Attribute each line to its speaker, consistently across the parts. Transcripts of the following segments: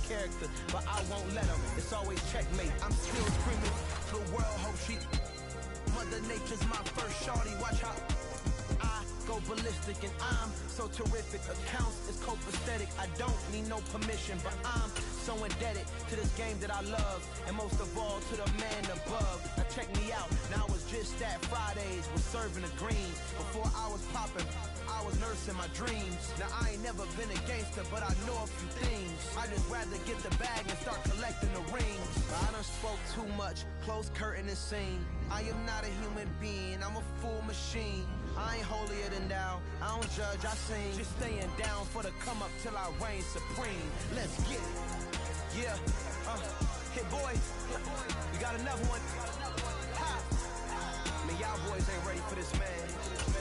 Speaker 1: character, but I won't let them. It's always checkmate. I'm still screaming. The world hope she. Mother Nature's my first shorty. Watch how I go ballistic, and I'm so terrific. Accounts is copacetic. I don't need no permission, but I'm so indebted to this game that I love, and most of all to the man above. Now check me out. Now it was just that Fridays was serving the green. Before I was popping, I was nursing my dreams. Now I ain't never been a gangster, but I know a few things. I just rather get the bag and start collecting the rings. I done spoke too much. Close curtain and scene. I am not a human being. I'm a full machine. I ain't holier than thou. I don't judge, I sing. Just staying down for the come up till I reign supreme. Let's get it. Yeah. Hit boys. We got another one. Ha. Man, y'all boys ain't ready for this, man.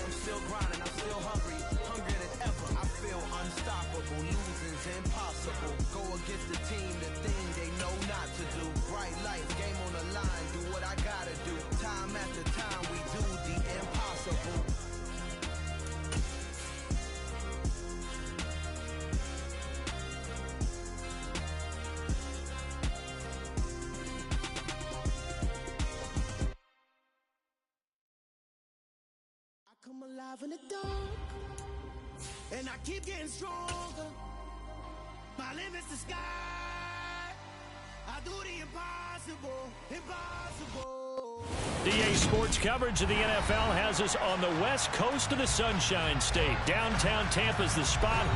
Speaker 1: I'm still grinding. I'm still hungry. Hungrier than ever. I feel unstoppable. Losing's impossible. Go against the team, the thing they know not to do. Bright lights, game on the line. Do what I gotta do. Time after time, we do the impossible.
Speaker 2: Come alive in the dark, and I keep getting stronger. My limit's the sky. I do the impossible, impossible.
Speaker 3: DA Sports coverage of the NFL has us on the west coast of the Sunshine State. Downtown Tampa's the spot,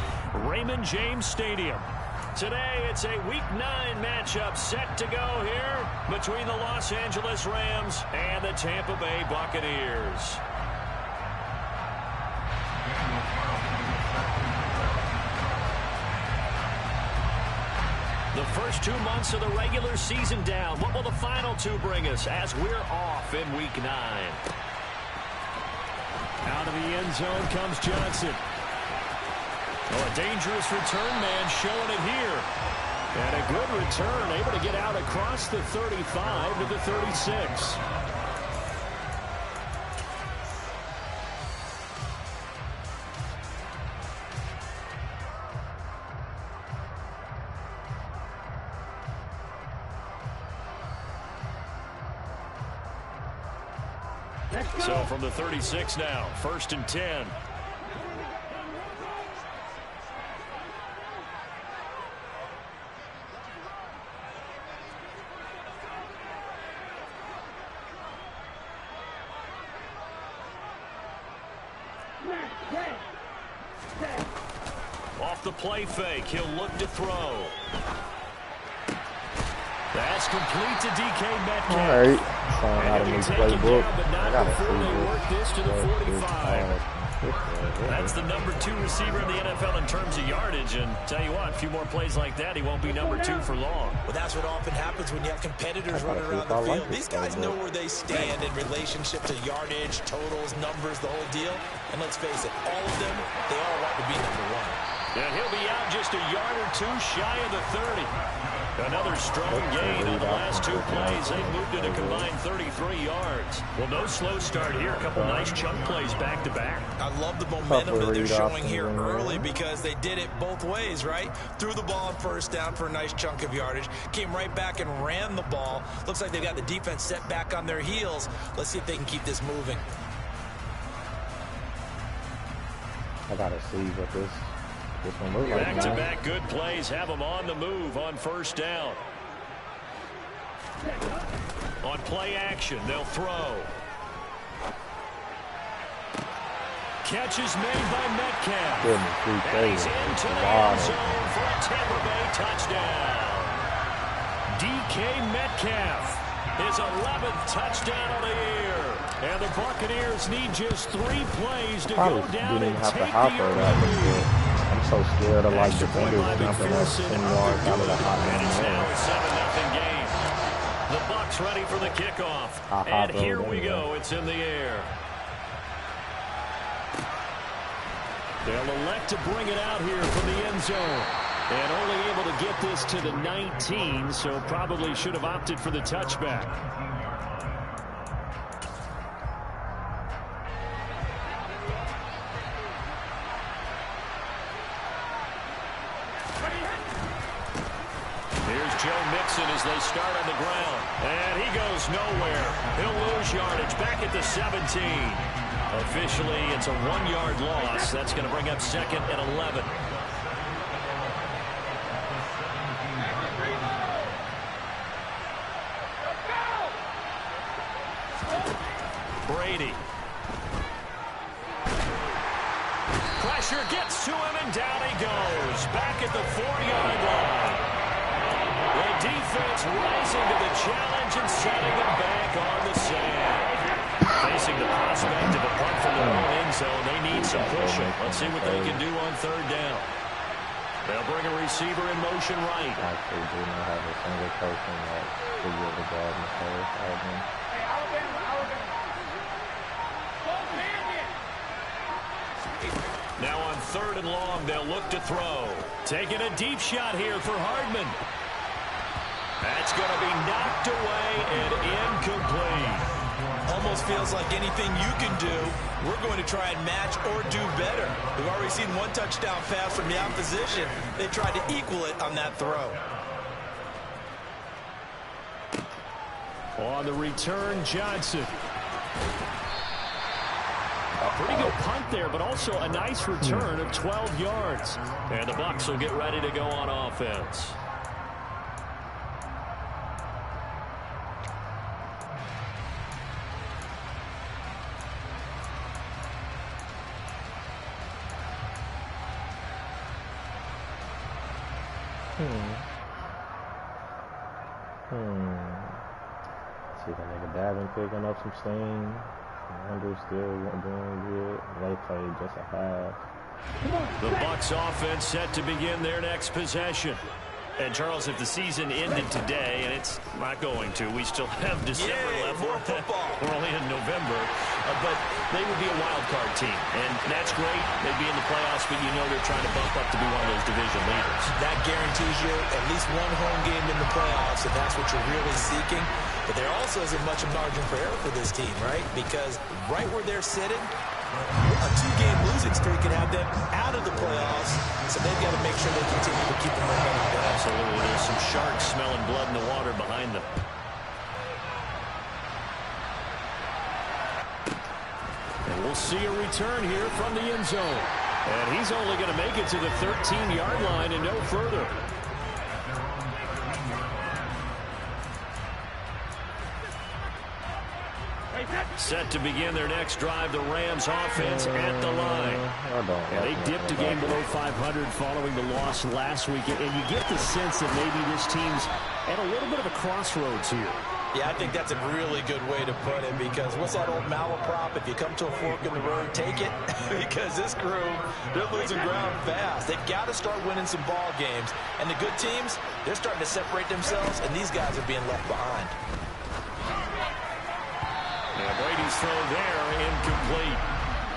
Speaker 3: Raymond James Stadium. Today, it's a Week 9 matchup set to go here between the Los Angeles Rams and the Tampa Bay Buccaneers. The first 2 months of the regular season down. What will the final 2 bring us as we're off in Week 9? Out of the end zone comes Johnson. Oh, a dangerous return man showing it here. And a good return, able to get out across the 35 to the 36. So from the 36 now, 1st and 10. Off the play fake, he'll look to throw. That's complete to DK Metcalf.
Speaker 4: All right. Out of his playbook. I gotta see this.
Speaker 3: That's the number 2 receiver in the NFL in terms of yardage, and tell you what, a few more plays like that, he won't be number 2 for long.
Speaker 5: Well, that's what often happens when you have competitors running around the field. These guys know where they stand in relationship to yardage, totals, numbers, the whole deal. And let's face it, all of them, they all want to be number 1.
Speaker 3: And he'll be out just a yard or 2 shy of the 30. Another strong gain on the last 2 plays. They moved it a combined 33 yards. Well, no slow start here. A couple nice chunk plays back-to-back.
Speaker 5: I love the momentum that they're showing here early because they did it both ways, right? Threw the ball on first down for a nice chunk of yardage. Came right back and ran the ball. Looks like they've got the defense set back on their heels. Let's see if they can keep this moving.
Speaker 4: I gotta see what this one looks like.
Speaker 3: Back-to-back good plays have them on the move on first down. On play action, they'll throw. Catch is made by Metcalf. And he's into the end zone for a Tampa Bay touchdown. DK Metcalf, his 11th touchdown of the year. And the Buccaneers need just 3 plays to go down and take the early.
Speaker 4: I'm so scared of like defenders jumping up 10 yards out of the hot
Speaker 3: and it's now a 7-0 game. The Bucs ready for the kickoff. And here we go. It's in the air. They'll elect to bring it out here from the end zone. And only able to get this to the 19, so probably should have opted for the touchback. Here's Joe Mixon as they start on the ground. And he goes nowhere. He'll lose yardage back at the 17. Officially, it's a 1-yard loss. That's going to bring up 2nd and 11. Brady. Pressure gets to him, and down he goes. Back at the 4-yard line. The defense rising to the challenge and setting them back on the sand. Facing the prospect of a punt from their own end zone, they need some pushing. Let's see what they can do on 3rd down. They'll bring a receiver in motion right.
Speaker 4: Actually, do not have a single person that figured the ball in the first album.
Speaker 3: Now on 3rd and long, they'll look to throw. Taking a deep shot here for Hardman. That's going to be knocked away and incomplete.
Speaker 5: Almost feels like anything you can do, we're going to try and match or do better. We've already seen 1 touchdown pass from the opposition. They tried to equal it on that throw.
Speaker 3: On the return, Johnson. A pretty good punt there, but also a nice return of 12 yards. And the Bucs will get ready to go on offense.
Speaker 4: See that nigga Davin picking up some steam. Andrew still doing good. They played just a half.
Speaker 3: The Bucs offense set to begin their next possession. And Charles, if the season ended today, and it's not going to, we still have December left.
Speaker 5: More football.
Speaker 3: We're only in November, but they would be a wild card team, and that's great. They'd be in the playoffs, but you know they're trying to bump up to be one of those division leaders.
Speaker 5: That guarantees you at least 1 home game in the playoffs, and that's what you're really seeking. But there also isn't much of margin for error for this team, right? Because right where they're sitting, a 2-game losing streak can have them out of the playoffs, so they've got to make sure they continue to keep the momentum going.
Speaker 3: Absolutely. There's some sharks smelling blood in the water behind them. And we'll see a return here from the end zone. And he's only going to make it to the 13-yard line and no further. Set to begin their next drive, the Rams offense at the line. And they dipped a game below 500 following the loss last week. And you get the sense that maybe this team's at a little bit of a crossroads here.
Speaker 5: Yeah, I think that's a really good way to put it, because what's that old malaprop? If you come to a fork in the road, take it. Because this crew, they're losing ground fast. They've got to start winning some ball games. And the good teams, they're starting to separate themselves, and these guys are being left behind.
Speaker 3: And Brady's throw there, incomplete.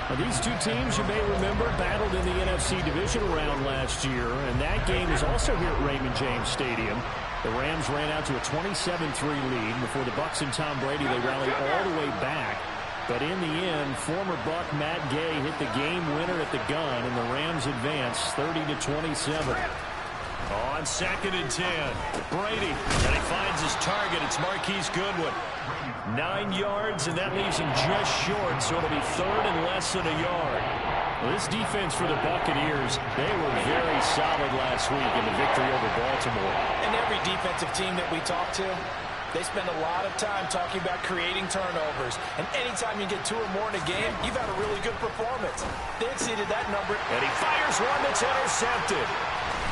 Speaker 3: Now, these two teams, you may remember, battled in the NFC divisional round last year, and that game is also here at Raymond James Stadium. The Rams ran out to a 27-3 lead. Before the Bucs and Tom Brady, they rallied all the way back. But in the end, former Buck Matt Gay hit the game winner at the gun, and the Rams advanced 30-27. On 2nd and 10, Brady, and he finds his target. It's Marquise Goodwin. 9 yards, and that leaves him just short, so it'll be 3rd and less than a yard. Well, this defense for the Buccaneers, they were very solid last week in the victory over Baltimore.
Speaker 5: And every defensive team that we talk to, they spend a lot of time talking about creating turnovers. And anytime you get 2 or more in a game, you've had a really good performance. They exceeded that number.
Speaker 3: And he fires one that's intercepted.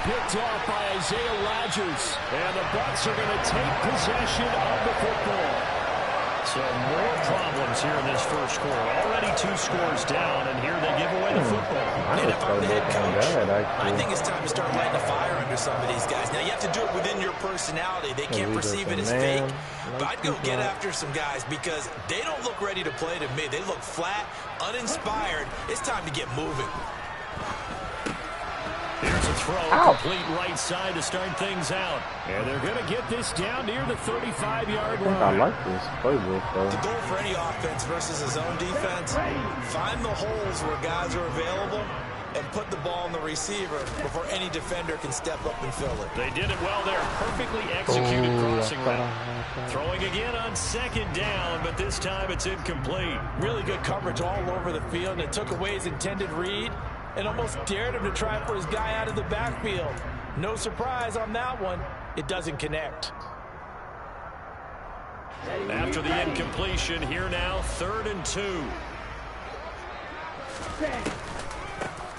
Speaker 3: Picked off by Isaiah Rodgers. And the Bucs are going to take possession of the football. So more problems here in this first quarter. Already 2 scores down, and here they give away the football.
Speaker 5: And if I'm the head coach, I think it's time to start lighting a fire under some of these guys. Now, you have to do it within your personality. They can't perceive it as fake. But I'd go get after some guys because they don't look ready to play to me. They look flat, uninspired. It's time to get moving.
Speaker 3: Here's a throw, complete right side to start things out. And they're going to get this down near the 35-yard line.
Speaker 4: I like this playbook, though.
Speaker 5: The goal for any offense versus a zone defense, find the holes where guys are available and put the ball on the receiver before any defender can step up and fill it.
Speaker 3: They did it well there. Perfectly executed crossing route. Throwing again on second down, but this time it's incomplete.
Speaker 5: Really good coverage all over the field, and it took away his intended read and almost dared him to try for his guy out of the backfield. No surprise on that one. It doesn't connect.
Speaker 3: After the incompletion, here now, 3rd and 2.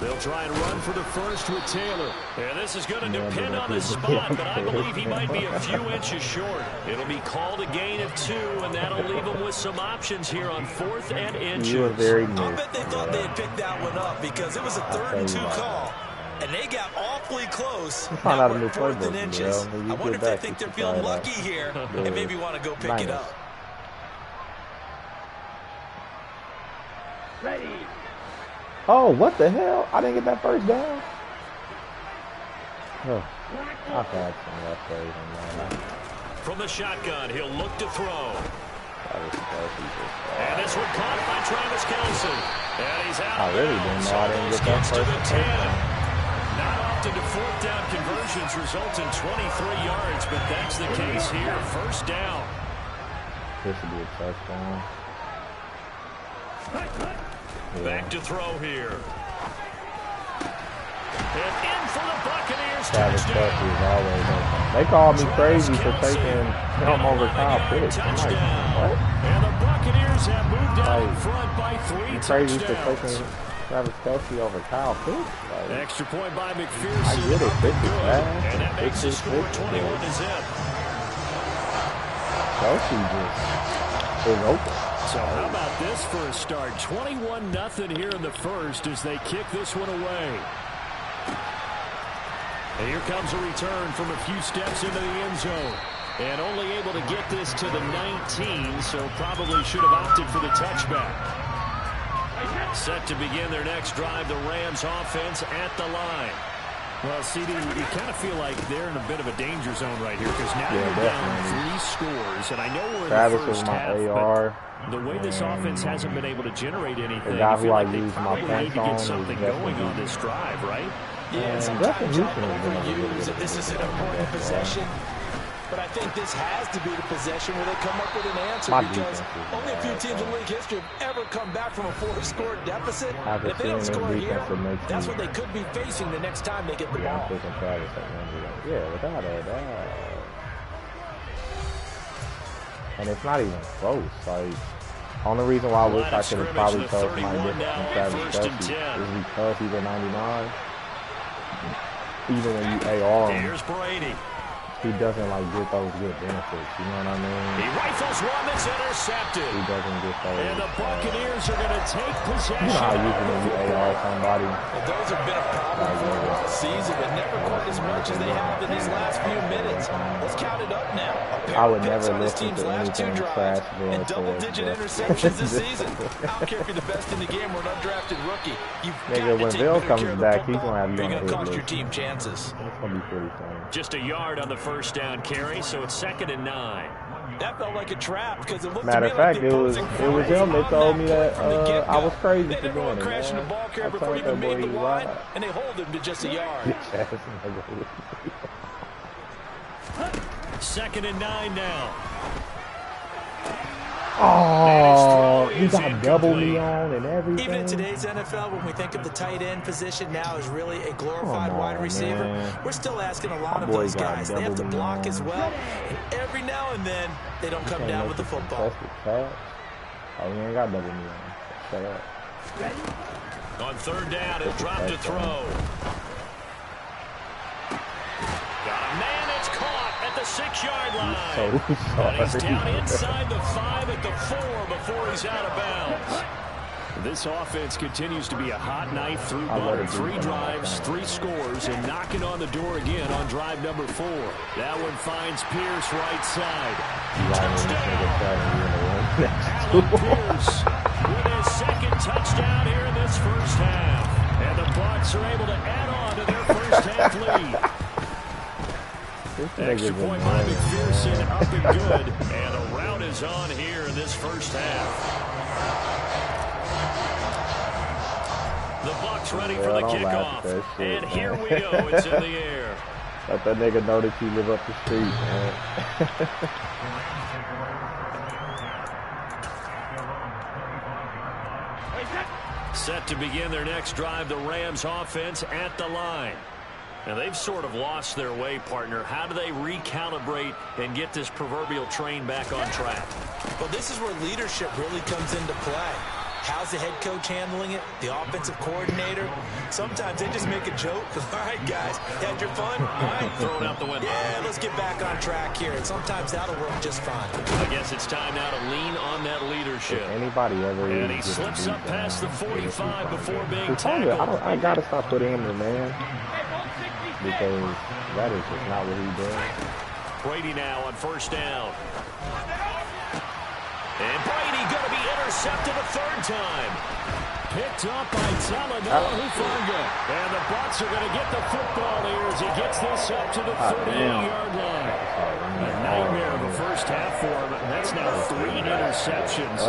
Speaker 3: They'll try and run for the first with Taylor. And this is going to depend on the spot, but I believe he might be a few inches short. It'll be called a gain of 2, and that'll leave him with some options here on 4th and inches.
Speaker 4: You were very near.
Speaker 5: I bet they thought they had picked that one up because it was a 3rd and 2 call. And they got awfully close. Now we're 4th and inches. I wonder if they think they're feeling lucky here and maybe want to go pick it up.
Speaker 2: Ready.
Speaker 4: Oh, what the hell? I didn't get that first down. Oh, I've had some left days on that.
Speaker 3: From the shotgun, he'll look to throw. And this one caught by Travis Kelce. And he's out.
Speaker 4: I really didn't know I didn't get that first down.
Speaker 3: Not often do 4th down conversions result in 23 yards, but that's the case here. 1st down.
Speaker 4: This would be a touchdown.
Speaker 3: Back to throw here. And in for the Buccaneers.
Speaker 4: Travis Kelce is always open. They called me crazy for taking him over Kyle Pitts. I'm like, what?
Speaker 3: And the Buccaneers have moved out in front by 3
Speaker 4: crazy for
Speaker 3: touchdowns.
Speaker 4: taking Travis Kelce over Kyle Pitts. Like,
Speaker 3: Extra point by McPherson.
Speaker 4: I get it. Pitts is fast.
Speaker 3: And that makes the score 21-0.
Speaker 4: Kelce just is open.
Speaker 3: So how about this for a start? 21-0 here in the first as they kick this one away. And here comes a return from a few steps into the end zone. And only able to get this to the 19, so probably should have opted for the touchback. Set to begin their next drive, the Rams offense at the line. Well, CD, you kind of feel like they're in a bit of a danger zone right here because now you're down 3 scores, and I know we're in
Speaker 4: Travis
Speaker 3: the first half,
Speaker 4: AR,
Speaker 3: but the way this offense hasn't been able to generate anything,
Speaker 4: the guy
Speaker 3: I feel
Speaker 4: who I
Speaker 3: like they
Speaker 4: use my
Speaker 3: probably need to get
Speaker 4: pants on
Speaker 3: something going on this drive, right?
Speaker 5: Yeah, sometimes y'all overuse that this is an important possession. But I think this has to be the possession where they come up with an answer because only a few teams in league history have ever come back from a 4-score deficit. And if they don't score here, that's what they could be facing the next time they get the ball.
Speaker 4: Yeah, without a doubt. And it's not even close. Like, only reason why I wish I could have probably told my difference from Travis Kelce is because he's a 99. Even when you AR him.
Speaker 3: Here's Brady.
Speaker 4: He doesn't like get those good benefits, you know what I mean?
Speaker 3: He rifles one that's intercepted.
Speaker 4: He doesn't get those.
Speaker 3: And the Buccaneers are going to take possession.
Speaker 4: You know how usually when you AR somebody.
Speaker 5: Well, those have been a problem for them all season, but never quite as much as they have in these last few minutes. Let's count it up now.
Speaker 4: I would never listen to anything trash
Speaker 5: and double-digit interceptions this season. I don't care if you're the best in the game or an undrafted rookie. You've
Speaker 4: Nigga, when Bill comes back, he's going to have to
Speaker 5: be on the cost your team chances.
Speaker 4: It's going to be pretty funny.
Speaker 3: Just a yard on the first down carry, so it's 2nd and 9.
Speaker 5: That felt like a trap because it looked
Speaker 4: Matter
Speaker 5: to me
Speaker 4: of fact,
Speaker 5: like the opposing
Speaker 4: it was him that told me that I was crazy
Speaker 5: they
Speaker 4: for
Speaker 5: never
Speaker 4: doing
Speaker 5: went
Speaker 4: it.
Speaker 5: crashing the ball carrier before he even made the line, and they hold him to just a yard.
Speaker 3: 2nd and 9 now.
Speaker 4: Oh, he got double me on and everything.
Speaker 5: Even in today's NFL, when we think of the tight end position now as really a glorified wide receiver, we're still asking a lot of those guys. They have to block as well, and every now and then, they don't come down with the football.
Speaker 4: Oh, he ain't got double me on. Shut up.
Speaker 3: On 3rd down, he'll drop to throw. Got a man that's caught at the 6-yard line. And he's down inside the 5 at the 4 before he's out of bounds. This offense continues to be a hot knife through butter. 3 drives, 3 scores, and knocking on the door again on drive number 4. That one finds Pierce right side. Touchdown! Allen Pierce with his 2nd touchdown here in this first half. And the Bucs are able to add on to their first half lead. Extra point by McPherson, up and good. And a rout is on here in this first half. The Bucs ready for the kickoff. And here we go. It's in the air.
Speaker 4: Let that nigga know that you live up the street, man.
Speaker 3: Set to begin their next drive, the Rams offense at the line. And they've sort of lost their way, partner. How do they recalibrate and get this proverbial train back on track?
Speaker 5: Well, this is where leadership really comes into play. How's the head coach handling it? The offensive coordinator? Sometimes they just make a joke. All right, guys, had your fun? All right,
Speaker 3: throw it out the window.
Speaker 5: Yeah, let's get back on track here. And sometimes that'll work just fine.
Speaker 3: I guess it's time now to lean on that leadership.
Speaker 4: If anybody ever
Speaker 3: and he slips up past the 45 before being tackled.
Speaker 4: I got to stop putting him in, man. Because that is just not what he's doing.
Speaker 3: Brady now on first down. And Brady going to be intercepted a third time. Picked up by Talanoa Hufanga. And the Bucs are going to get the football here as he gets this up to the 38-yard line. A nightmare of a first half for him. And that's now 3 interceptions.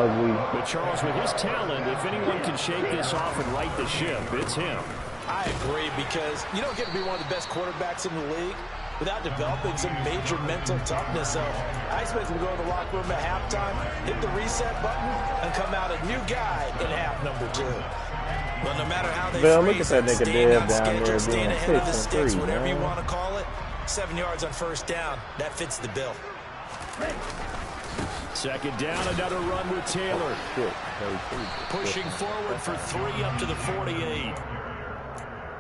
Speaker 3: But Charles, with his talent, if anyone can shake this off and right the ship, it's him.
Speaker 5: I agree, because you don't get to be one of the best quarterbacks in the league without developing some major mental toughness. So I expect him to go to the locker room at halftime, hit the reset button, and come out a new guy in half number 2. But no matter how they phrase it, staying on schedule, staying ahead of the sticks, whatever you want to call it, 7 yards on first down, that fits the bill.
Speaker 3: Second down, another run with Taylor. Pushing forward for 3 up to the 48.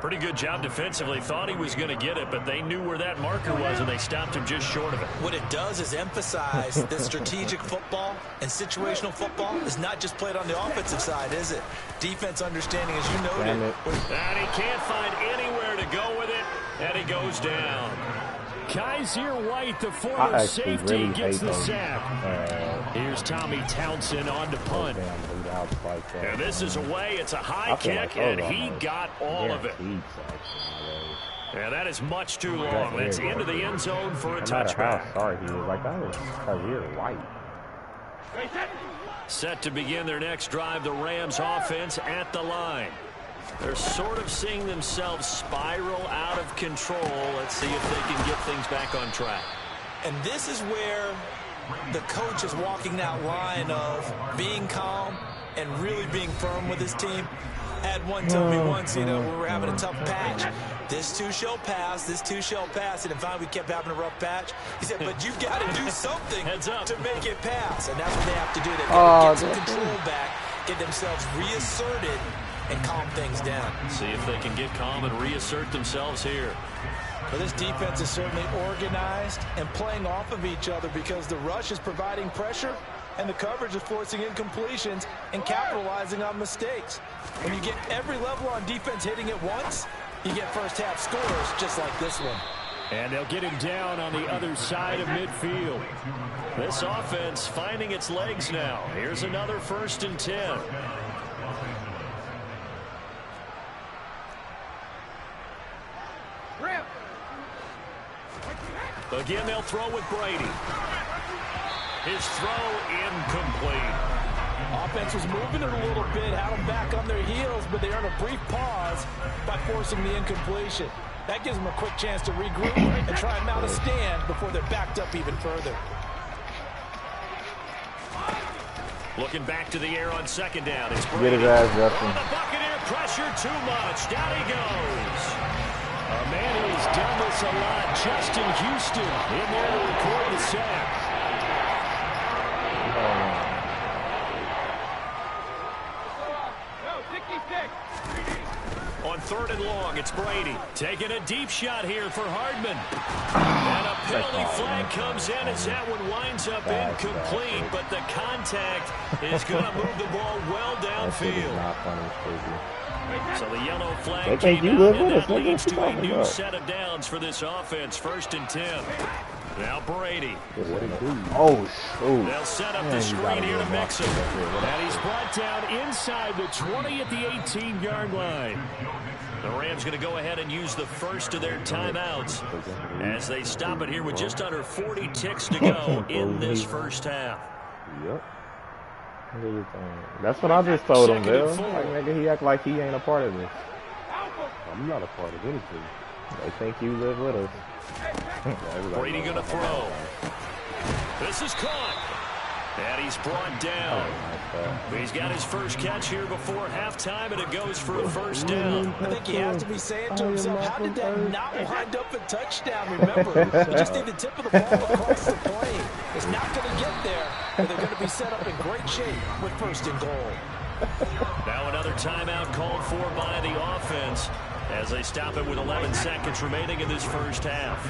Speaker 3: Pretty good job defensively. Thought he was going to get it, but they knew where that marker was, and they stopped him just short of it.
Speaker 5: What it does is emphasize that strategic football and situational football is not just played on the offensive side, is it? Defense understanding, as you noted.
Speaker 3: And he can't find anywhere to go with it, and he goes down. Kaiser White, the former safety, gets the sack. Here's Tommy Townsend on to punt. And this is away. It's a high kick, and he got all of it. And that is much too long. That's into the end zone for a touchback.
Speaker 4: Sorry, he was like, that was Kaiser White.
Speaker 3: Set to begin their next drive, the Rams offense at the line. They're sort of seeing themselves spiral out of control. Let's see if they can get things back on track.
Speaker 5: And this is where the coach is walking that line of being calm and really being firm with his team. Had one tell me once, you know, we were having a tough patch. This too shall pass, this too shall pass. And finally we kept having a rough patch. He said, but you've got to do something to make it pass. And that's what they have to do. They've got to get some control back, get themselves reasserted, and calm things down.
Speaker 3: See if they can get calm and reassert themselves here.
Speaker 5: Well, this defense is certainly organized and playing off of each other, because the rush is providing pressure and the coverage is forcing incompletions and capitalizing on mistakes. When you get every level on defense hitting at once, you get first half scores just like this one.
Speaker 3: And they'll get him down on the other side of midfield. This offense finding its legs now. Here's another 1st and 10. Again, they'll throw with Brady. His throw incomplete.
Speaker 5: Offense was moving it a little bit, had them back on their heels, but they earned a brief pause by forcing the incompletion. That gives them a quick chance to regroup and try and mount a stand before they're backed up even further.
Speaker 3: Looking back to the air on second down. It's Brady.
Speaker 4: Get his ass, Justin.
Speaker 3: The Buccaneer pressure too much. Down he goes. A man who has done this a lot, Justin Houston, in there to record the sack. On 3rd and long, it's Brady taking a deep shot here for Hardman. And a penalty flag comes in as that one winds up incomplete, but the contact is going to move the ball well downfield. So the yellow flag came out, and that leads to a new set of downs for this offense. 1st and 10. Now Brady. They'll set up the screen here to mix him. And he's brought down inside the 20 at the 18-yard line. The Rams going to go ahead and use the first of their timeouts as they stop it here with just under 40 ticks to go in this first half.
Speaker 4: Yep. That's what I just told him, Bill. Like, nigga, he act like he ain't a part of this.
Speaker 6: I'm not a part of anything.
Speaker 4: They think you live with us.
Speaker 3: Brady going to throw. This is caught. And he's brought down. He's got his first catch here before halftime, and it goes for a first down.
Speaker 5: I think he has to be saying to himself, how did that not wind up a touchdown? Remember, you just need the tip of the ball across the plane. It's not going to get there, but they're going to be set up in great shape with first and goal.
Speaker 3: Now another timeout called for by the offense as they stop it with 11 seconds remaining in this first half.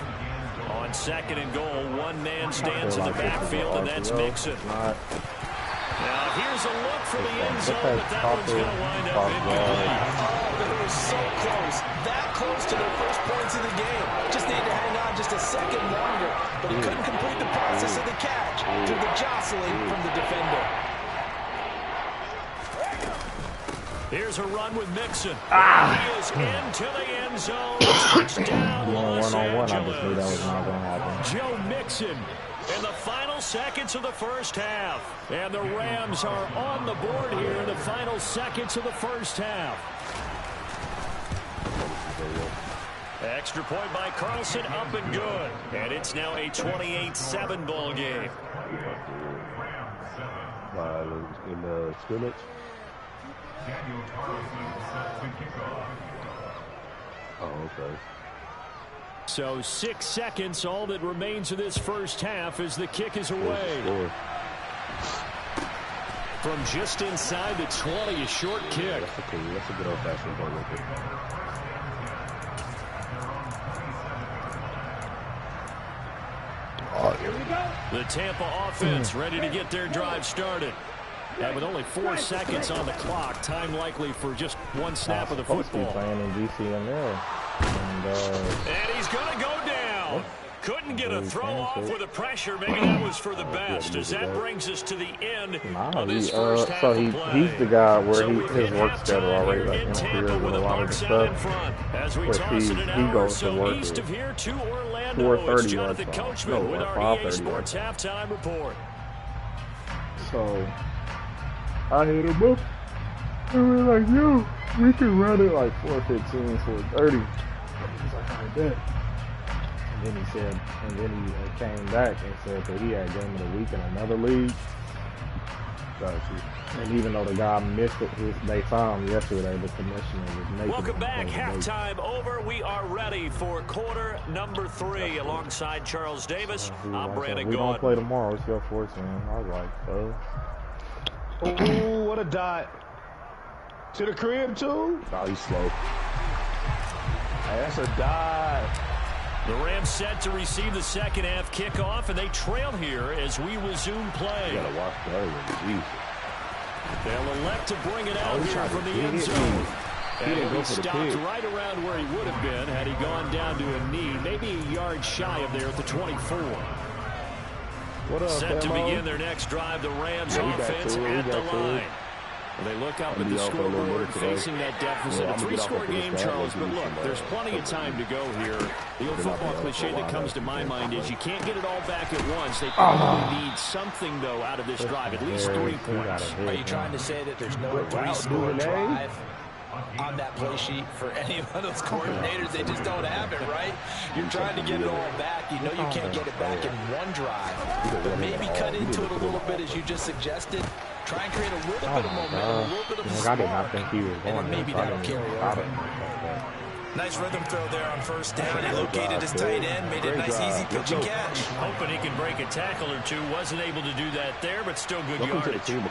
Speaker 3: On second and goal, one man stands in the backfield, and that's Mixon. Now here's a look for the end zone, but that one's going to wind up incomplete.
Speaker 5: Oh, they were so close, that close to their first points of the game. Just needed to hang on just a second longer, but he couldn't complete the process of the catch through the jostling from the defender.
Speaker 3: Here's a run with Mixon. He is into the end zone. Touchdown, Los Angeles.
Speaker 4: I just knew that was not going to happen.
Speaker 3: Joe Mixon in the final seconds of the first half. And the Rams are on the board here in the final seconds of the first half. Extra point by Carlson, up and good. And it's now a 28-7 ball game.
Speaker 6: In the scrimmage. Oh, okay.
Speaker 3: So 6 seconds, all that remains of this first half as the kick is away. From just inside the 20, a short kick.
Speaker 6: That's a good old-fashioned ball record.
Speaker 3: Here we go. The Tampa offense ready to get their drive started. And with only 4 seconds on the clock, time likely for just one snap of the football.
Speaker 4: Playing in GCML.
Speaker 3: And he's going to go down. Couldn't get a throw off with the pressure. Maybe that was for the best, as that brings us to the end of this first half of play.
Speaker 4: He's the guy where his work schedule already like interferes with a lot of the stuff.
Speaker 3: As we toss it an hour or so east of here to Orlando, it's Jonathan Coachman with our EA Sports halftime report.
Speaker 4: So I hit him up. And we're like, yo, we can run it like 4:15, 4:30. He's like, I bet. And then he said, and then he came back and said that he had game of the week in another league. And even though the guy missed it, they saw him yesterday, the commissioner was making.
Speaker 3: Welcome back. Halftime over. We are ready for quarter number 3 alongside Charles Davis. I'm Brandon Gaudin.
Speaker 4: We don't play tomorrow. It's your fortune. I was like, oh.
Speaker 6: Oh, what a dot. To the crib, too? Oh, he's slow. Hey, that's a dot.
Speaker 3: The Rams set to receive the second half kickoff, and they trail here as we resume play.
Speaker 6: You gotta watch the other one.
Speaker 3: They'll elect to bring it out here from the end zone. And he stopped right around where he would have been had he gone down to a knee, maybe a yard shy of there at the 24.
Speaker 6: What up,
Speaker 3: set to begin their next drive, the Rams offense at the line. They look up at the scoreboard facing that deficit. A 3-score game, Charles, but look, there's plenty of time to go here. The old football cliche that comes to my mind is you can't get it all back at once. They probably need something, though, out of this drive, at least 3 points.
Speaker 5: Are you trying to say that there's no 3-score drive on that play sheet for any of those coordinators? They just don't have it, right? You're trying to get it all back. You know you can't get it back in one drive. But maybe cut into it a little bit, as you just suggested. Try and create a little bit of momentum, a little bit of a spark,
Speaker 4: I did not think he was going,
Speaker 5: and then maybe that'll carry over. Nice rhythm throw there on first down. He located his tight end, made it a nice, easy pitch and catch.
Speaker 3: Hoping he can break a tackle or two. Wasn't able to do that there, but still good yardage.
Speaker 6: That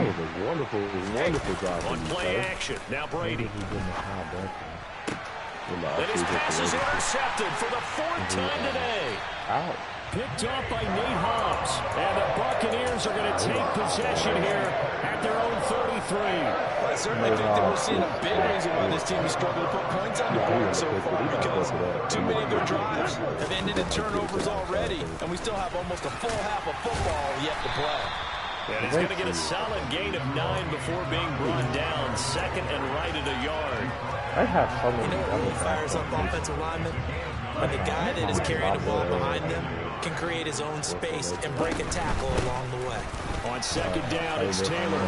Speaker 6: was a wonderful drive.
Speaker 3: On play action. Now Brady. And his pass is intercepted for the 4th time today.
Speaker 4: Out.
Speaker 3: Picked off by Nate Hobbs. And the Buccaneers are going to take possession here at their own 33.
Speaker 5: I certainly think that we're seeing a big reason why this team has struggled to put points on the board so far, because too many of their drives have ended in turnovers already, and we still have almost a full half of football yet to play.
Speaker 3: And he's going to get a solid gain of 9 before being brought down. Second and right at a yard.
Speaker 4: I have so many.
Speaker 5: You know what really fires up offensive linemen? when the guy that is carrying the ball behind them can create his own space and break a tackle along the way.
Speaker 3: On second down, it's Taylor.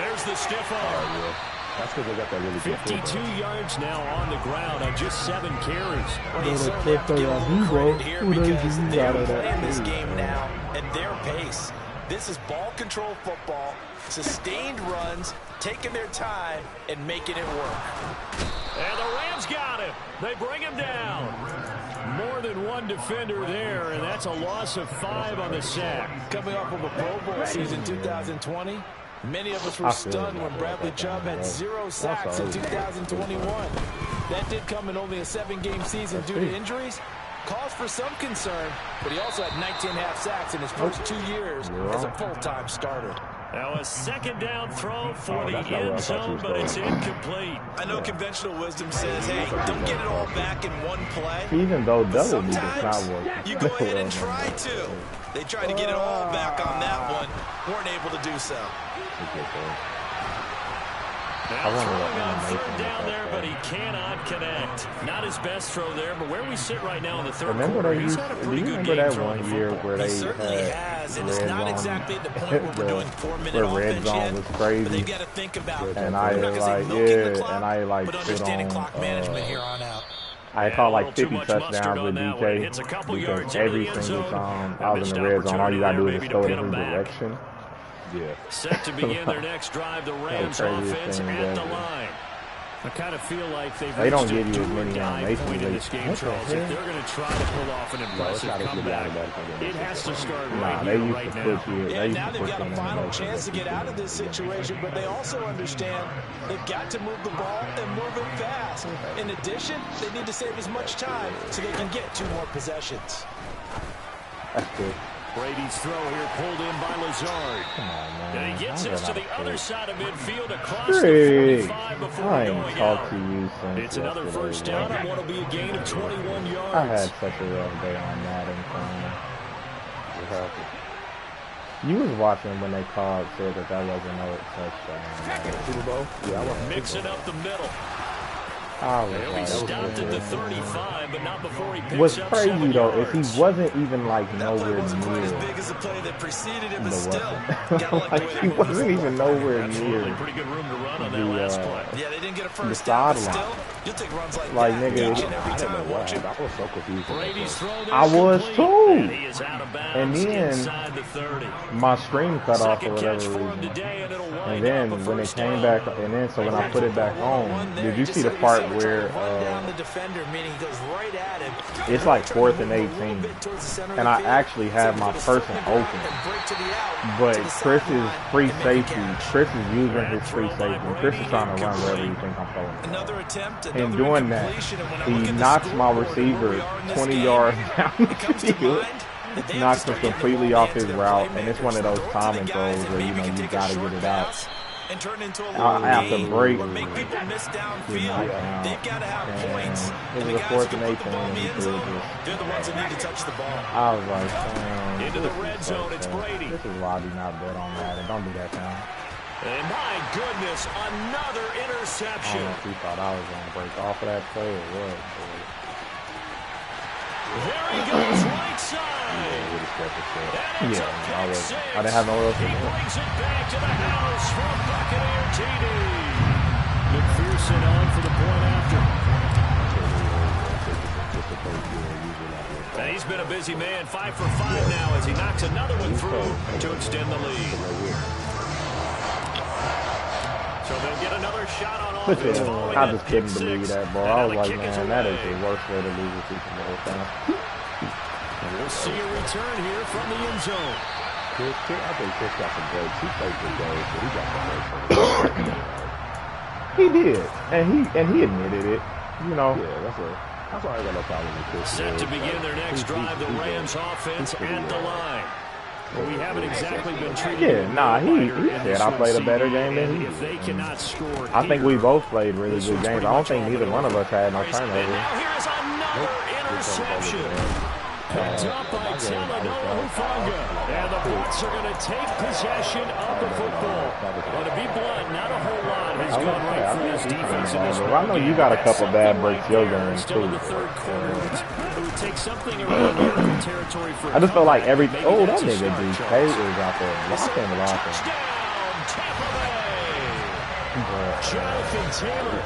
Speaker 3: There's the stiff arm.
Speaker 6: That's because they got that really
Speaker 3: 52 yards now on the ground on just 7 carries.
Speaker 5: Well, you certainly have to give a little credit here because they're playing this game now at their pace. This is ball control football, sustained runs, taking their time, and making it work.
Speaker 3: And the Rams got him. They bring him down. More than one defender there, and that's a loss of 5 on the sack.
Speaker 5: Coming off of a Pro Bowl season 2020, many of us were stunned when Bradley Chubb had 0 sacks in 2021. That did come in only a 7-game season due to injuries. Cause for some concern, but he also had 19.5 sacks in his first 2 years as a full-time starter.
Speaker 3: Now a second down throw for the end zone, but it's incomplete.
Speaker 5: I know conventional wisdom says, hey, don't get it all back in one play.
Speaker 4: Even though double beat the
Speaker 5: Sometimes
Speaker 4: Cowboys.
Speaker 5: you go ahead and try to. They tried to get it all back on that one. Weren't able to do so.
Speaker 3: Now throwing on third down there, but he cannot connect. Not his best throw there, but where we sit right now in the third quarter, he's had a pretty good game throwing the football.
Speaker 4: Where they
Speaker 5: He certainly has, and it's not exactly at the point where we're doing 4-minute
Speaker 4: red
Speaker 5: offense
Speaker 4: zone
Speaker 5: yet,
Speaker 4: was crazy.
Speaker 5: but they've got to think about
Speaker 4: And I
Speaker 5: but understanding clock management here on out.
Speaker 4: I caught like 50 touchdowns with DK because every single time I was in the red zone, all you gotta do is just throw it in his direction.
Speaker 6: Yeah.
Speaker 3: Set to begin their next drive, the Rams offense at the line. I kind of feel like they
Speaker 4: don't give you as many
Speaker 3: dive point in
Speaker 4: animations.
Speaker 3: this game, Charles. If they're going to try to pull off an impressive comeback, it has to start right here, right now.
Speaker 5: Yeah, now they've got a final chance to get out of this situation, but they also understand they've got to move the ball and move it fast. In addition, they need to save as much time so they can get 2 more possessions.
Speaker 4: That's good.
Speaker 3: Brady's throw here pulled in by Lazard.
Speaker 4: Come on, man.
Speaker 3: And he gets us to the other side of midfield across the 45 before going out. It's another first down on what will be a gain of 21 yards.
Speaker 4: I had such a rough day on Madden. You was watching when they said that wasn't no touchdown.
Speaker 6: Super Bowl? Yeah, I was
Speaker 3: mixing up the middle.
Speaker 4: He'll
Speaker 3: be stopped at the 35, but not before he picks
Speaker 4: What's
Speaker 3: up
Speaker 4: crazy
Speaker 3: 7
Speaker 4: though
Speaker 3: yards.
Speaker 4: is he wasn't even like nowhere
Speaker 5: Wasn't quite as
Speaker 4: near.
Speaker 5: big as the play that preceded it, but still.
Speaker 4: Like he wasn't even nowhere
Speaker 3: Absolutely
Speaker 4: near
Speaker 3: pretty good room to run on that last play.
Speaker 5: Yeah, they didn't get a first down, but still, you'll take runs like that
Speaker 4: nigga.
Speaker 5: each and every time, won't you?
Speaker 6: I was so confused.
Speaker 3: Brady's throw there
Speaker 4: I was
Speaker 3: complete,
Speaker 4: too.
Speaker 3: and he is out of bounds
Speaker 4: And then
Speaker 3: inside the 30.
Speaker 4: my stream cut off for
Speaker 3: Second catch
Speaker 4: whatever
Speaker 3: for him
Speaker 4: reason.
Speaker 3: today, and it'll
Speaker 4: And
Speaker 3: wind
Speaker 4: then
Speaker 3: up a
Speaker 4: when it
Speaker 3: first
Speaker 4: came
Speaker 3: down.
Speaker 4: back, and then so when I put it back on, did you see the part where
Speaker 5: down the defender, meaning he goes right at him.
Speaker 4: it's like 4th and 18, and I actually have my person open, but Chris's free safety, Chris is using his free safety. Chris is trying to run wherever you think I'm throwing.
Speaker 5: Another attempt,
Speaker 4: And doing that, he knocks my receiver 20 yards down the field, knocks him completely off his route, and it's one of those common throws where you know you gotta get it out.
Speaker 5: And turn into a
Speaker 4: I have to break.
Speaker 5: make people miss downfield. They've got to have points.
Speaker 4: It
Speaker 5: And
Speaker 4: was
Speaker 5: the
Speaker 4: a
Speaker 5: guys
Speaker 4: 4th
Speaker 5: who
Speaker 4: and
Speaker 5: put the ball in the
Speaker 4: 18.
Speaker 5: end zone, they're the ones that need to touch the ball.
Speaker 4: I was like, damn,
Speaker 3: Into the red zone, it's Brady.
Speaker 4: This is why I do not bet on that. And don't do that now.
Speaker 3: And my goodness, another
Speaker 4: I
Speaker 3: interception.
Speaker 4: don't know if he thought I was going to break off of that play or what.
Speaker 3: There he goes, right side. And it's a pick six.
Speaker 4: I didn't have no else to
Speaker 3: He
Speaker 4: do.
Speaker 3: brings it back to the house for Buccaneer TD. McPherson on for the point after. And he's been a busy man, 5 for 5 now as he knocks another one through to extend the lead. So they'll get another shot on offense following
Speaker 4: I
Speaker 3: that
Speaker 4: just
Speaker 3: pick
Speaker 4: couldn't believe
Speaker 3: six.
Speaker 4: that, bro.
Speaker 3: And
Speaker 4: I
Speaker 3: now
Speaker 4: was
Speaker 3: the
Speaker 4: like,
Speaker 3: kick is
Speaker 4: man, that is
Speaker 3: away.
Speaker 4: the worst way to lose a Super Bowl fan.
Speaker 3: And we'll see a return here from the end zone.
Speaker 6: I think Chris got some breaks. He played good games, but he got some breaks.
Speaker 4: He did, and he admitted it. You know,
Speaker 6: Yeah, that's why I got no problem with Chris.
Speaker 3: Set to begin their next drive, the Rams offense at the line. Well, we haven't exactly been treated.
Speaker 4: Yeah, nah, he said I played a better game than he
Speaker 3: If they cannot score,
Speaker 4: I think
Speaker 3: here,
Speaker 4: we both played really good games. I don't think neither one of us had no
Speaker 3: And
Speaker 4: turnovers.
Speaker 3: now here is another interception. Picked up by Talanoa Hufanga. And the Bucs are going to take possession of the football. But to be blunt, not a whole lot has gone right for this defense in this one.
Speaker 4: I know you got a couple bad breaks your game,
Speaker 3: still in
Speaker 4: too.
Speaker 3: the third quarter. It would take something around miracle territory for
Speaker 4: I just feel like every...
Speaker 3: Maybe
Speaker 4: Oh, that
Speaker 3: that's a
Speaker 4: nigga
Speaker 3: stretch,
Speaker 4: DK is out there blocking.
Speaker 3: Touchdown, Tampa Bay. Jonathan Taylor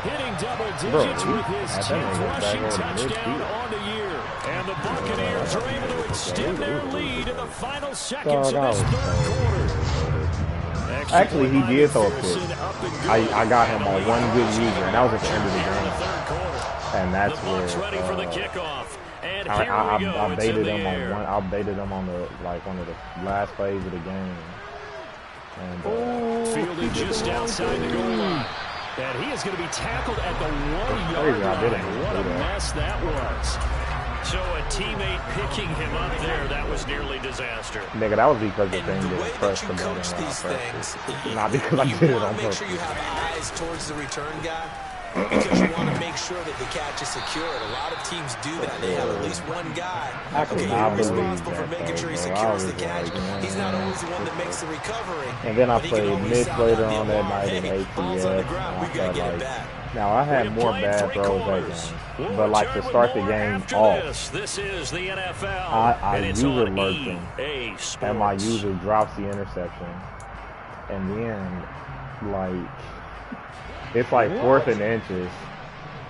Speaker 3: hitting double digits with his 10th rushing touchdown on the year. And the Buccaneers are able to extend their lead in the final seconds of this third quarter.
Speaker 4: Actually, he did throw a pick. I got him on one good user, and that was at the end of the game. And that's where I baited him on one. I baited him on the one of the last plays of the game. And,
Speaker 3: fielded just outside the goal line. And he is going to be tackled at the 1-yard line. What a mess that was. So a teammate picking him up there, that was nearly disaster.
Speaker 4: Nigga, that was because the thing didn't press the button. Not because I did it on purpose.
Speaker 5: Make sure you have eyes towards the return guy. Because you want to make sure that the catch is secured. A lot of teams do that. They have at least one guy. He's responsible for making sure he secures the catch. He's not always the one that makes the recovery.
Speaker 4: And then I played Mitch later on that night in ATS. Now I had more bad throws that game, but like to start the game off,
Speaker 3: this is the NFL.
Speaker 4: I user lurked him, and my user drops the interception, and then like. It's like 4th and inches,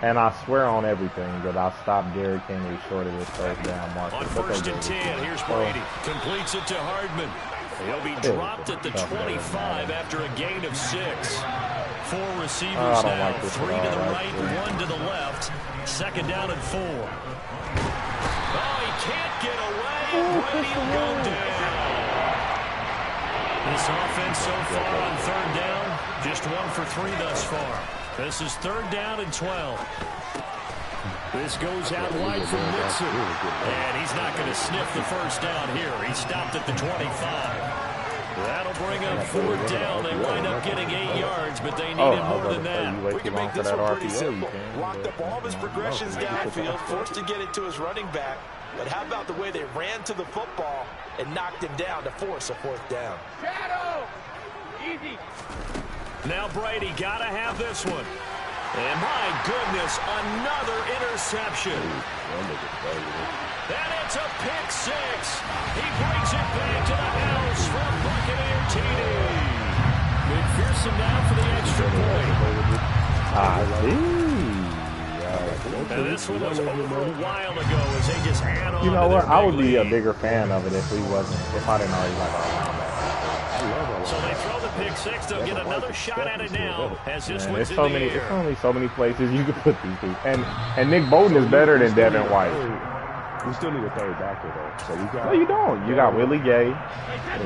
Speaker 4: and I swear on everything that I stopped Derrick Henry short of his first down marker.
Speaker 3: On 1st and 10, here's Brady. Completes it to Hardman. He'll be dropped at the 25 after a gain of 6. 4 receivers now, 3 to the right, 1 to the left. 2nd down and 4. Oh, he can't get away. Brady will go down. This offense so far on 3rd down, just 1 for 3 thus far. This is 3rd down and 12. This goes out wide from Mixon. And he's not going to sniff the first down here. He stopped at the 25. That'll bring up 4th down. They wind up getting 8 yards, but they needed more than that.
Speaker 5: We can make this one pretty simple. Locked up all of his progressions downfield, forced to get it to his running back. But how about the way they ran to the football and knocked him down to force a 4th down?
Speaker 2: Shadow! Easy.
Speaker 3: Now Brady got to have this one. And my goodness, another interception. And it's a pick 6. He brings it back to the house from Buccaneer TD. McPherson now for the extra point. And this one was over a while ago as they just add on.
Speaker 4: You know what? I would be a bigger fan of it if I didn't already like our.
Speaker 3: So they throw the pick 6. They'll get another shot at it now as this one's
Speaker 4: there's
Speaker 3: in the air.
Speaker 4: There's only so many places you can put these people. And Nick Bolton is better than Devin White.
Speaker 6: We still need a third backer, though. So we got.
Speaker 4: No, you don't. You got Willie Gay,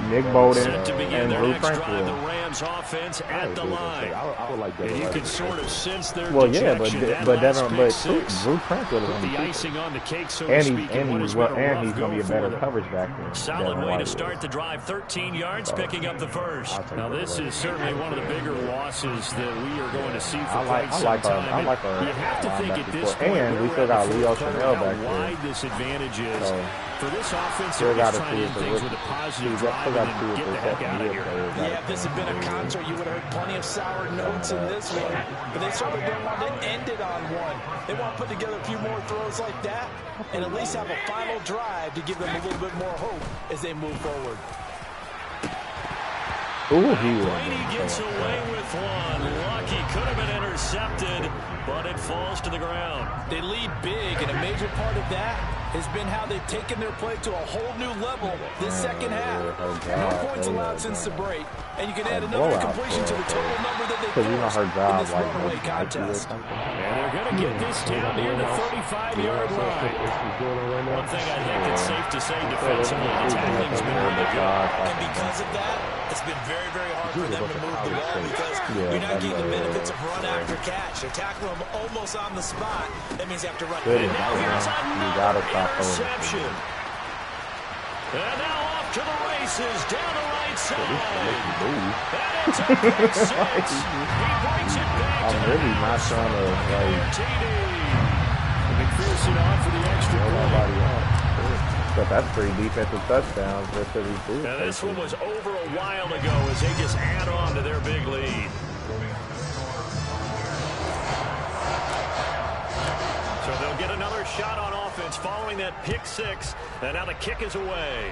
Speaker 4: Nick Bolton,
Speaker 3: Set to begin
Speaker 4: and
Speaker 3: their
Speaker 4: Drew
Speaker 3: next drive, the
Speaker 4: Franklin.
Speaker 3: Rams offense at the line.
Speaker 6: I would like
Speaker 3: And you can sort of sense their
Speaker 4: Well, yeah,
Speaker 3: dejection.
Speaker 4: but
Speaker 3: That
Speaker 4: Devin,
Speaker 3: last
Speaker 4: but
Speaker 3: pick 6
Speaker 4: Drew Franklin is
Speaker 3: put
Speaker 4: going to
Speaker 3: the
Speaker 4: be
Speaker 3: icing on the cake, so to
Speaker 4: and
Speaker 3: speak.
Speaker 4: he's going to be a better coverage back than
Speaker 3: Solid
Speaker 4: Devin
Speaker 3: way
Speaker 4: White
Speaker 3: to
Speaker 4: is.
Speaker 3: start the drive, 13 yards, picking up the first. Now, this is certainly one of the bigger losses that we are going to see for quite some time.
Speaker 4: I like our
Speaker 3: you have to think at this point,
Speaker 4: and we still got Leo Chanel back
Speaker 3: how wide this advantage is.
Speaker 4: So,
Speaker 3: for this offense,
Speaker 4: still
Speaker 3: they're
Speaker 4: got
Speaker 3: just
Speaker 4: to
Speaker 3: trying
Speaker 4: see
Speaker 3: to
Speaker 4: if
Speaker 3: end things with a positive drive and then get the heck out of here.
Speaker 5: Yeah, if this had been a concert, you would have heard plenty of sour notes in this one. But they certainly don't want to end it on one. They want to put together a few more throws like that and at least have a final drive to give them a little bit more hope as they move forward.
Speaker 4: ooh,
Speaker 3: Brady gets away with one. Lucky could have been intercepted, but it falls to the ground.
Speaker 5: They lead big, and a major part of that has been how they've taken their play to a whole new level this second half. No points allowed since the break, and you can add another completion to the total number that they forced in this runaway contest.
Speaker 3: And they're going to get this down near the 35-yard line. One thing I think it's safe to say defensively, the tackling's been really good.
Speaker 5: And because of that, it's been very, very hard for them to move the ball because you're not getting the benefits of run after catch. They're tackling them almost on the spot. That means they have to run.
Speaker 3: And now here's another interception. And now off to the races down the right side. And it's a pick 6. He brings it back to the house from Buccaneer TD. McPherson on for the extra point.
Speaker 4: But that's 3 defensive touchdowns just to be
Speaker 3: Now this one was over a while ago as they just add on to their big lead. So they'll get another shot on offense following that pick 6. And now the kick is away.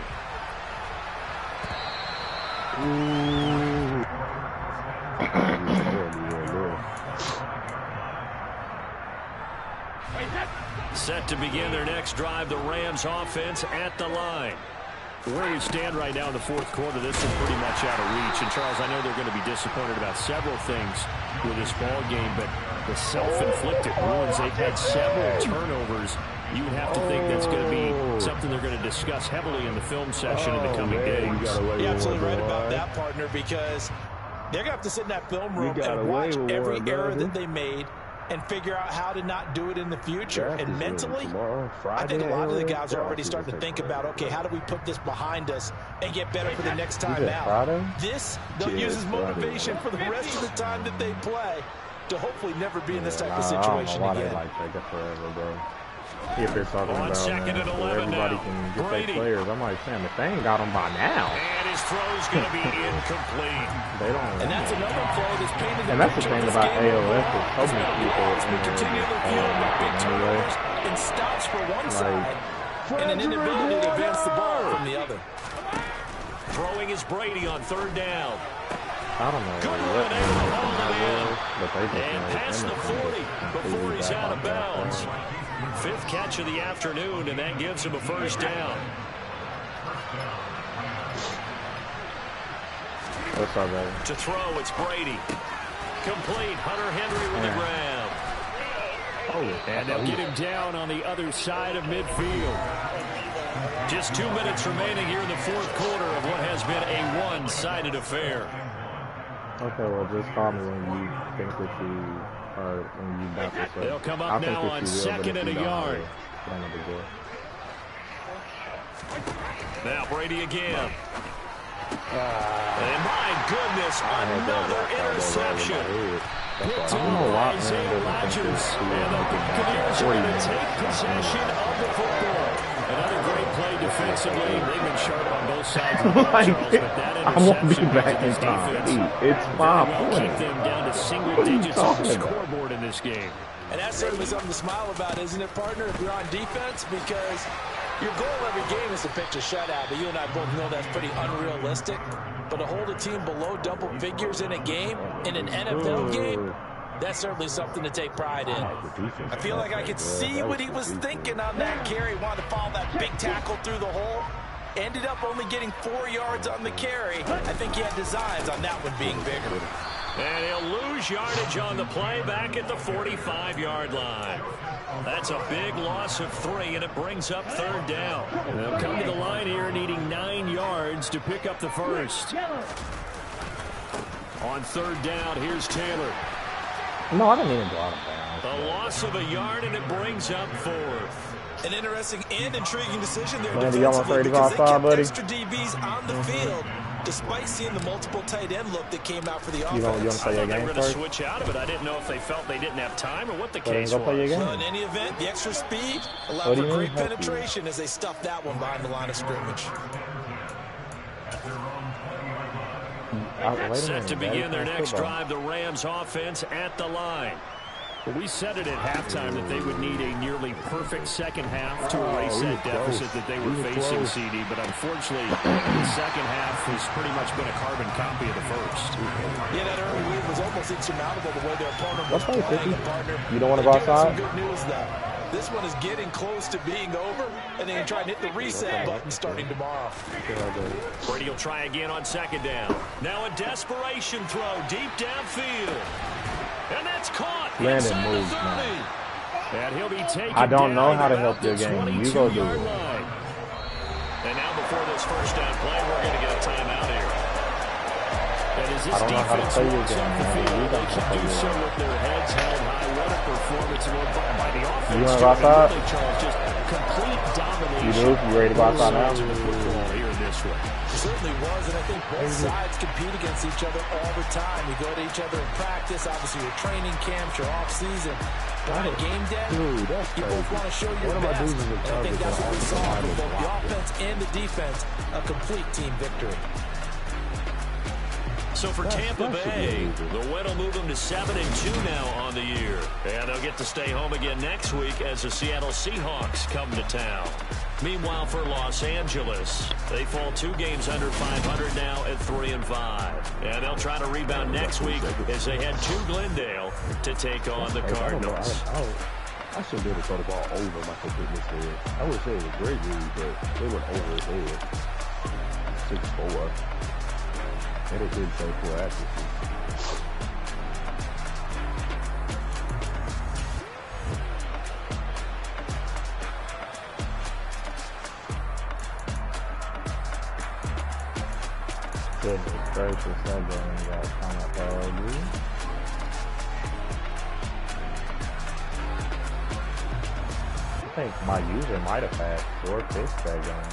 Speaker 3: Set to begin their next drive, the Rams offense at the line. Where we stand right now in the fourth quarter, this is pretty much out of reach. And, Charles, I know they're going to be disappointed about several things with this ball game, but the self-inflicted wounds, they've had several turnovers. You would have to think that's going to be something they're going to discuss heavily in the film session in the coming days.
Speaker 5: You're absolutely right about that, partner, because they're going to have to sit in that film room and watch every error that they made and figure out how to not do it in the future. And mentally, I think a lot of the guys are already starting to think about, okay, how do we put this behind us and get better for the next time out? This, they'll use as motivation for the rest of the time that they play to hopefully never be in this type of situation again.
Speaker 4: If they're talking about everybody can get their players, I'm like, Sam, if they ain't got them by now.
Speaker 3: And his throw's going to be incomplete.
Speaker 4: They don't.
Speaker 5: And that's another play that's painted.
Speaker 4: And that's the thing about AOS is so many people
Speaker 5: continue to field big turnovers and stops for one side and an inability to advance the ball from the other.
Speaker 3: Throwing is Brady on 3rd down.
Speaker 4: I don't know.
Speaker 3: Good run, able to hold it in. And past the 40 before he's out of bounds. 5th catch of the afternoon, and that gives him a 1st down.
Speaker 4: What's up, baby?
Speaker 3: To throw, it's Brady. Complete. Hunter Henry with the grab. And they'll get him down on the other side of midfield. Just 2 minutes remaining here in the fourth quarter of what has been a one-sided affair.
Speaker 4: Okay, well, just call me when you think that you are, when you about to say.
Speaker 3: They'll come up now on 2nd and a yard. Now Brady again. And my goodness, another interception. Picked off by Isaiah Rodgers. And the Buccaneers are going to take possession of the football. Another great play defensively. They've been sharp on both sides of the ball, Charles, but that
Speaker 4: I won't be
Speaker 3: interception
Speaker 4: back in
Speaker 3: against
Speaker 4: time.
Speaker 3: defense
Speaker 4: It's 5 points.
Speaker 3: keep them down to single digits on the scoreboard in this game.
Speaker 5: And that's certainly something to smile about, isn't it, partner, if you're on defense? Because your goal every game is to pitch a shutout, but you and I both know that's pretty unrealistic. But to hold a team below double figures in a game, in an NFL game, that's certainly something to take pride in. I feel like I could see what he was thinking on that carry. Wanted to follow that big tackle through the hole. Ended up only getting 4 yards on the carry. I think he had designs on that one being bigger.
Speaker 3: And he'll lose yardage on the play back at the 45-yard line. That's a big loss of 3, and it brings up 3rd down. They'll come to the line here needing 9 yards to pick up the 1st. On 3rd down, here's Taylor.
Speaker 4: No, I didn't even go out of bounds.
Speaker 3: The loss of a yard, and it brings up 4th.
Speaker 5: An interesting and intriguing decision there
Speaker 4: Randy,
Speaker 5: defensively because they kept
Speaker 4: buddy.
Speaker 5: extra DBs on the field despite seeing the multiple tight end look that came out for the offense.
Speaker 4: You want to play your
Speaker 3: They
Speaker 4: game
Speaker 3: were going to
Speaker 4: first?
Speaker 3: switch out of it. I didn't know if they felt they didn't have time or what the case
Speaker 4: Go play your
Speaker 3: was.
Speaker 4: game.
Speaker 5: Well, in any event, the extra speed allowed
Speaker 4: What do
Speaker 5: for
Speaker 4: you
Speaker 5: great
Speaker 4: mean?
Speaker 5: penetration as they stuffed that one behind the line of scrimmage.
Speaker 3: Set to begin their next drive, the Rams offense at the line. We said it at halftime that they would need a nearly perfect second half to erase that deficit that they were facing, CD. But unfortunately, the second half has pretty much been a carbon copy of the first.
Speaker 5: Yeah, that early lead was almost insurmountable the way their opponent was
Speaker 4: That's fine,
Speaker 5: playing. Partner.
Speaker 4: You don't want to go outside?
Speaker 5: Some good news, though. This one is getting close to being over, and they can try and hit the reset button starting tomorrow.
Speaker 3: Brady will try again on 2nd down. Now a desperation throw deep downfield. And that's caught.
Speaker 4: Landon moves, man.
Speaker 3: And he'll be taken
Speaker 4: I don't know how to
Speaker 3: down
Speaker 4: help your
Speaker 3: at the
Speaker 4: game. You go do
Speaker 3: 22-yard
Speaker 4: it.
Speaker 3: line. And now before this first down play, we're going to get a timeout here. And as this
Speaker 4: I don't know how to
Speaker 3: defense
Speaker 4: play your
Speaker 3: walks
Speaker 4: game,
Speaker 3: off the
Speaker 4: man.
Speaker 3: field,
Speaker 4: You
Speaker 3: they
Speaker 4: got to
Speaker 3: should
Speaker 4: play
Speaker 3: do
Speaker 4: your
Speaker 3: so
Speaker 4: game.
Speaker 3: with their heads held high. What a performance by the offense.
Speaker 4: You want to go outside?
Speaker 3: Really, Charles, just complete domination.
Speaker 4: You do? You ready to go outside now?
Speaker 3: Here in this one.
Speaker 5: It certainly was, and I think both sides compete against each other all the time. You go to each other in practice, obviously your training camps, your off-season. But on game day, you both want to show your best. And I think that's what we saw with both the offense offense and the defense, a complete team victory.
Speaker 3: So for Tampa Bay, the win will move them to 7-2 now on the year. And they'll get to stay home again next week as the Seattle Seahawks come to town. Meanwhile, for Los Angeles, they fall 2 games under 500 now at 3-5. And they'll try to rebound next week as they head to Glendale to take on the Cardinals.
Speaker 6: I should be able to throw the ball over Michael Pittman's head. I would say it was a great read, but they went over his head. 6'4". And it didn't say poor accuracy.
Speaker 4: Goodness gracious, that game got kind of ugly. I think my user might have had 4 picks that game.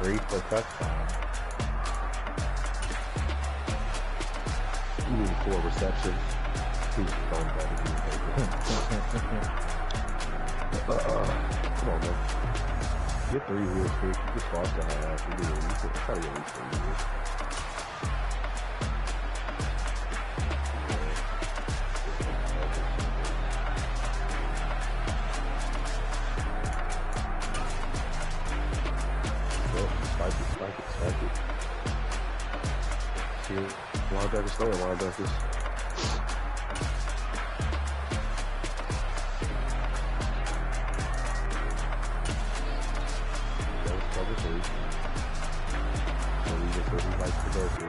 Speaker 4: 3 for touchdown.
Speaker 6: You need 4 receptions. He was throwing back to come on, man. Get 3 real quick. Just lost the half. You can try to get at least 3 years. Spike it. See, linebackers throwing linebackers. That was cover 3. So we just where he likes to go to.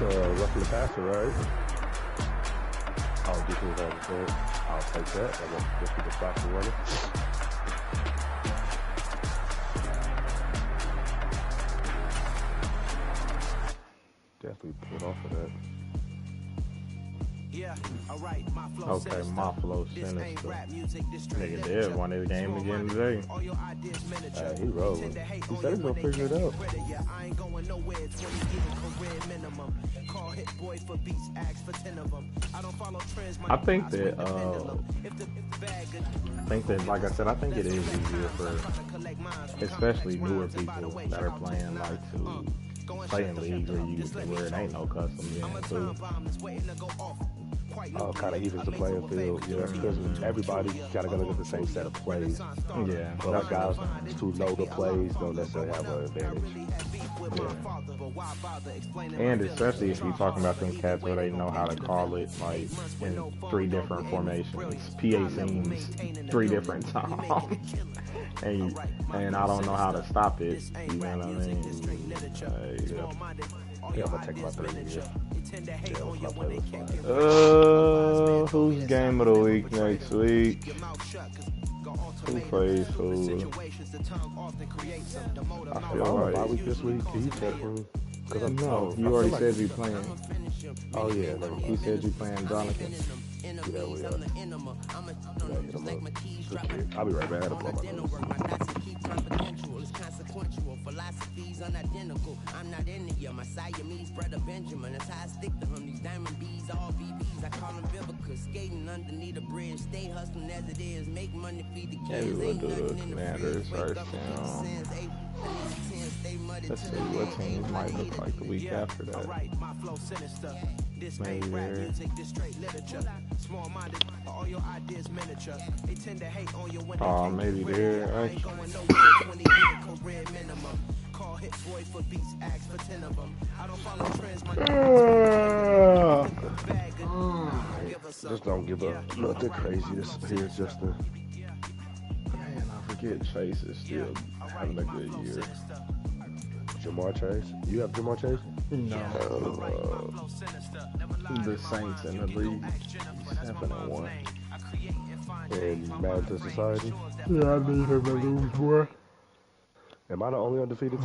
Speaker 6: Roughing the passer, right? I'll get to it. I'll take that. I won't just be the stop the runner. Definitely pulled off of that.
Speaker 1: Yeah, alright, my flow
Speaker 4: okay, my flow sinister. Nigga did won his game again today.
Speaker 6: He rolling. He said he's gonna figure it out.
Speaker 4: I think that like I said, I think it is easier for especially newer people that are playing like to play in leagues where it ain't no custom game too.
Speaker 6: Kind of evens the playing field, yeah, because everybody gotta go look at the same set of plays.
Speaker 4: Yeah,
Speaker 6: but like guys who know the plays don't necessarily have an advantage.
Speaker 4: Yeah. And especially if you're talking about them cats where they know how to call it like in 3 different formations, PA scenes 3 different times, and I don't know how to stop it. You know what I mean?
Speaker 6: Yeah, I'm gonna take my 3 years.
Speaker 4: Who's game of the week next week? Who plays who? I feel like
Speaker 6: bye week this week. Can you check for me?
Speaker 4: No, you already said you playing.
Speaker 6: Oh yeah,
Speaker 4: he said you playing Jonathan.
Speaker 6: Yeah, we are. I'll be right back. I had to blow my nose. Philosophies unidentical. I'm not in it, yeah. My Siamese brother Benjamin. That's how I stick to him. These diamond bees, all BBs. I call them biblical. Skating underneath a bridge. Stay hustling as it is. Make money, feed the kids.
Speaker 4: Maybe we'll do the Commanders first down. Let's see what teams might look like the week after that. Maybe there. Oh, maybe there.
Speaker 6: Just don't give up. Nothing crazy. This here is just a.
Speaker 4: Man, I forget Chase is still having a good year.
Speaker 6: Jamar Chase? You have Jamar Chase?
Speaker 4: No. The Saints in the league. 7-1.
Speaker 6: In Madden Society?
Speaker 4: Yeah, I need him to lose more.
Speaker 6: Am I the only undefeated